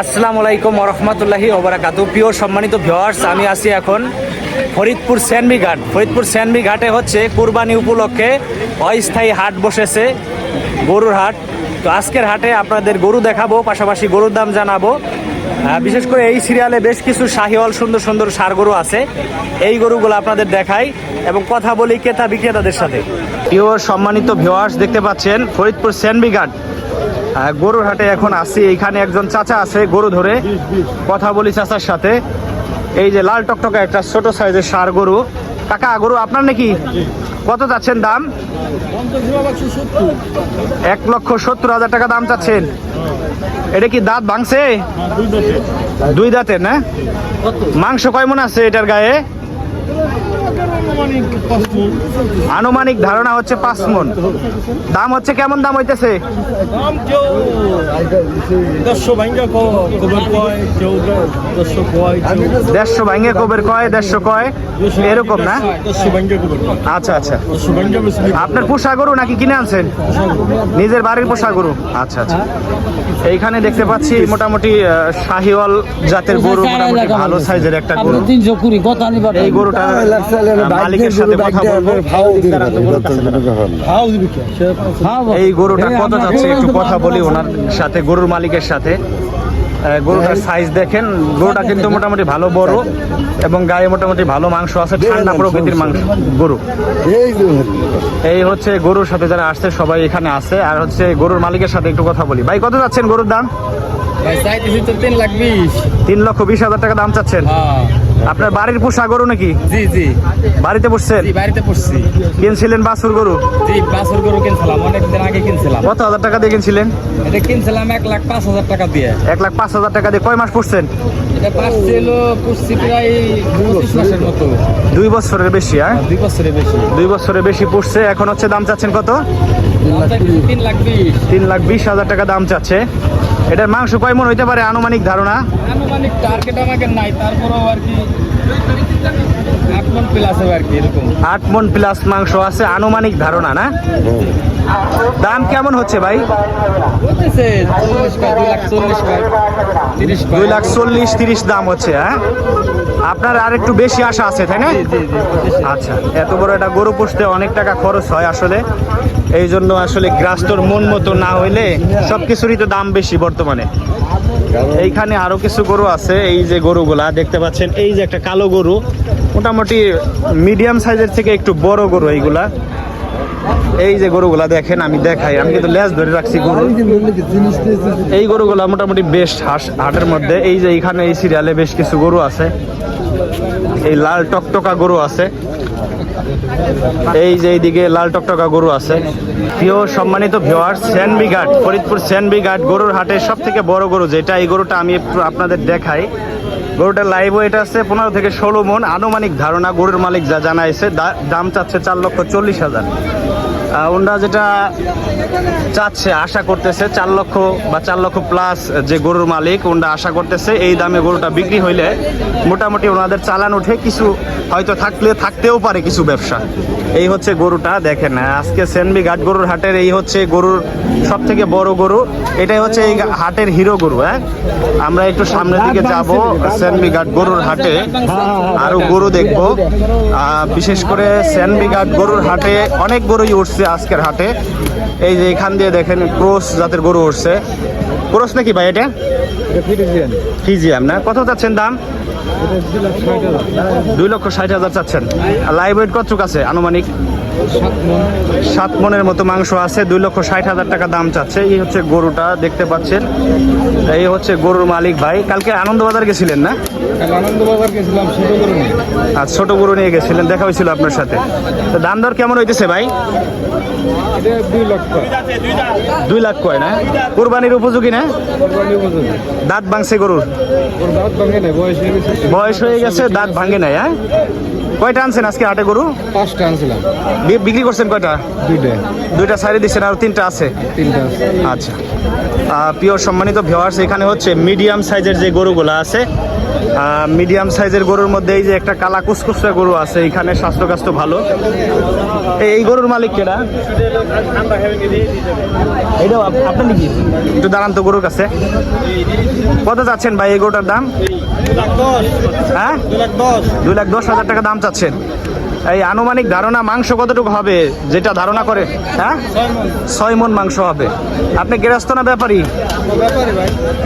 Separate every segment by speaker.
Speaker 1: আসসালামু আলাইকুম ওরহমতুল্লাহি ওবারাকাতু। প্রিয় সম্মানিত ভিউয়ার্স, আমি আছি এখন ফরিদপুর সেনবি ঘাট। ফরিদপুর সেনবি ঘাটে হচ্ছে কুরবানি উপলক্ষে অস্থায়ী হাট বসেছে, গরুর হাট। তো আজকের হাটে আপনাদের গরু দেখাবো, পাশাপাশি গরুর দাম জানাবো। বিশেষ করে এই সিরিয়ালে বেশ কিছু শাহিওয়াল সুন্দর সুন্দর ষাঁড় গরু আছে, এই গরুগুলো আপনাদের দেখাই এবং কথা বলি ক্রেতা বিক্রেতাদের সাথে। প্রিয় সম্মানিত ভিউয়ার্স, দেখতে পাচ্ছেন ফরিদপুর সেনবি ঘাট গরুর হাটে এখন আসছি। এইখানে একজন চাচা আছে, গরু ধরে কথা বলি চাচার সাথে। এই যে লাল টকটকা একটা ছোট সাইজের ষাঁড় গরু। কাকা, গরু আপনার নাকি? কত চাচ্ছেন দাম? 1,70,000 টাকা দাম চাচ্ছেন। এটা কি দাঁত ভাঙছে? দুই দাঁতের না? মাংস কয় মন আছে এটার গায়ে? আনুমানিক ধারণা হচ্ছে 5 মন। দাম হচ্ছে কেমন দাম হইতেছে? 150 ভাঙ্গে কবের কয়, 150 কয়, এরকম না? আচ্ছা আচ্ছা। আপনার পোষা গরু নাকি কিনে আনছেন? নিজের বাড়ির পোষা গরু। আচ্ছা আচ্ছা। এইখানে দেখতে পাচ্ছি মোটামুটি শাহিওয়াল জাতের গরু, মোটামুটি ভালো সাইজের একটা গরু। এই গরুটা মালিকের সাথে কথা বলবো। এই গরুটা কত যাচ্ছে একটু কথা বলি ওনার সাথে, গরুর মালিকের সাথে। গরুটার সাইজ দেখেন, গরুটা কিন্তু মোটামুটি ভালো বড় এবং গায়ে মোটামুটি ভালো মাংস আছে, ঠান্ডা প্রকৃতির মাংস গরু। এই হচ্ছে গরুর সাথে যারা আসছে সবাই এখানে আছে। আর হচ্ছে গরুর মালিকের সাথে একটু কথা বলি। ভাই, কত যাচ্ছেন গরুর দাম? 3,20,000 টাকা দাম চাচ্ছেন। আপনার বাড়ির পোষা গরু নাকি?
Speaker 2: জি জি,
Speaker 1: বাড়িতে পুষছেন?
Speaker 2: বাড়িতে পুষছি।
Speaker 1: কিনছিলেন বাছুর গরু?
Speaker 2: জি, বাছুর গরু কিনছিলাম অনেকদিন আগে কিনছিলাম।
Speaker 1: কত হাজার টাকা দিয়ে কিনছিলেন?
Speaker 2: এটা কিনছিলাম 1,05,000 টাকা দিয়ে।
Speaker 1: 1,05,000 টাকা দিয়ে। কয় মাস পুষছেন?
Speaker 2: এটা পাচ্ছিল পুষছি প্রায় 25 মাসের মতো।
Speaker 1: 2 বছরের বেশি।
Speaker 2: 2 বছরের বেশি।
Speaker 1: 2 বছরের বেশি পুষছে। এখন হচ্ছে দাম চাচ্ছেন কত?
Speaker 2: 3,20,000।
Speaker 1: 3,20,000 টাকা দাম চাচ্ছে। এটার মাংস কয় মন হইতে পারে আনুমানিক ধারণা?
Speaker 2: আনুমানিক টার্গেট আমাকে নাই, তারপরেও আর কি 8 মণ প্লাস হবে আর কি, এরকম
Speaker 1: 8 মণ প্লাস মাংস আছে আনুমানিক ধারণা না? দাম কেমন হচ্ছে ভাই?
Speaker 2: বলতেছে 40 কয়, 2,40,000 কয়, 30 কয়।
Speaker 1: 2,40,000-30 দাম হচ্ছে। আপনার আর একটু বেশি আশা আছে, তাই না? আচ্ছা, এত বড় একটা গরু পুষতে অনেক টাকা খরচ হয় আসলে। এই জন্য আসলে গ্রাস্তর মন মতো না হইলে সবকিছুরই তো দাম বেশি বর্তমানে। এইখানে আরো কিছু গরু আছে। এই যে গরুগুলা দেখতে পাচ্ছেন, এই যে একটা কালো গরু, মোটামুটি মিডিয়াম সাইজের থেকে একটু বড় গরু এইগুলা। এই যে গরুগুলা দেখেন, আমি দেখাই, আমি কিন্তু লেজ ধরে রাখছি গরু। এই গরুগুলা মোটামুটি বেস্ট হাটের মধ্যে। এই যে এইখানে এই সিরিয়ালে বেশ কিছু গরু আছে। এই লাল টকটকা গরু আছে, এই যে এইদিকে লাল টকটকা গরু আছে। প্রিয় সম্মানিত ভিউয়ার্স, সেনবি ঘাট, ফরিদপুর সেনবি ঘাট গরুর হাটের সব থেকে বড় গরু যেটা, এই গরুটা আমি একটু আপনাদের দেখাই। গরুটার লাইভ ওয়েট আছে 15 থেকে 16 মণ আনুমানিক ধারণা। গরুর মালিক যা জানাইছে, দাম চাচ্ছে 4,40,000। ওনারা যেটা চাচ্ছে, আশা করতেছে 4 লক্ষ বা 4 লক্ষ প্লাস। যে গরুর মালিক ওনারা আশা করতেছে এই দামে গরুটা বিক্রি হইলে মোটামুটি ওনাদের চালান উঠে, কিছু হয়তো থাকতেও পারে কিছু ব্যবসা। এই হচ্ছে গরুটা দেখেন। আজকে সেনবি ঘাট গরুর হাটের এই হচ্ছে গরুর সব থেকে বড় গরু। এটাই হচ্ছে এই হাটের হিরো গরু। আমরা একটু সামনের দিকে যাব সেনবি ঘাট গরুর হাটে, আরো গরু দেখব। বিশেষ করে সেনবি ঘাট গরুর হাটে অনেক গরুই উঠছে আজকের হাটে। এই যে এখান দিয়ে দেখেন ক্রস জাতের গরু উঠছে। ক্রস নাকি ভাই? এটা ফিজিয়াম না? কত চাচ্ছেন দাম? 2,60,000 চাচ্ছেন। লাইভ ওয়েট কত আছে আনুমানিক? 7 মণের মতো মাংস আছে। 2,60,000 টাকা দাম চাচ্ছে। এই হচ্ছে গরুটা দেখতে পাচ্ছেন। এই হচ্ছে গরুর মালিক ভাই। কালকে আনন্দবাজার গেছিলেন না?
Speaker 2: আনন্দবাজার গেছিলাম, ছোট গরু নিয়ে।
Speaker 1: আর ছোট গরু নিয়ে গেছিলেন, দেখা হয়েছিল আপনার সাথে। তো দাম দর কেমন হইতেছে ভাই?
Speaker 2: 2 লক্ষ।
Speaker 1: 2 লাখ কয় না? কুরবানির উপযোগী না? দাঁত ভাঙছে গরুর?
Speaker 2: দাঁত ভাঙে নাই,
Speaker 1: বয়স হয়ে গেছে, দাঁত ভাঙে নাই। কয়টা আনছেন আজকে হাটে গরু?
Speaker 2: 5টা আনছিলাম।
Speaker 1: বিক্রি করছেন কয়টা? 2টা সাইডে দিচ্ছেন, আর 3টা আছে?
Speaker 2: 3টা আছে।
Speaker 1: আচ্ছা। প্রিয় সম্মানিত ভিউয়ার্স, এখানে হচ্ছে মিডিয়াম সাইজের যে গরুগুলো আছে মিডিয়াম সাইজের গরুর মধ্যে এই যে একটা কালা কুচকুচা গরু আছে, এখানে স্বাস্থ্য কাস্ত ভালো। এই গরুর মালিক কেনা? এটাও আপনার নাকি? একটু দাঁড়ান তো গরুর কাছে। কত চাচ্ছেন ভাই এই গরুটার দাম? হ্যাঁ, 2,10,000 টাকা দাম চাচ্ছেন। এই আনুমানিক ধারণা মাংস কতটুকু হবে যেটা ধারণা করে? হ্যাঁ, 6 মণ মাংস হবে। আপনি গৃহস্থ না ব্যাপারী?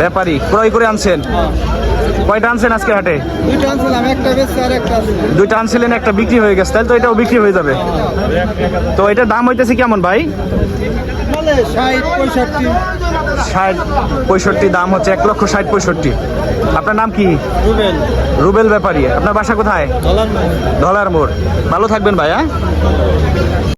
Speaker 1: ব্যাপারী। ক্রয় করে আনছেন? কয়টা আনছেন আজকে হাটে? দুইটা আনছিলেন, একটা বিক্রি হয়ে গেছে, তাহলে তো এটাও বিক্রি হয়ে যাবে। তো এটার দাম হইতেছে কেমন ভাই? 60-65 দাম হচ্ছে, 1,60,65,000। আপনার নাম কি? রুবেল ব্যাপারী। আপনার বাসা কোথায়? ধলার মোড়। ভালো থাকবেন ভাই। হ্যাঁ।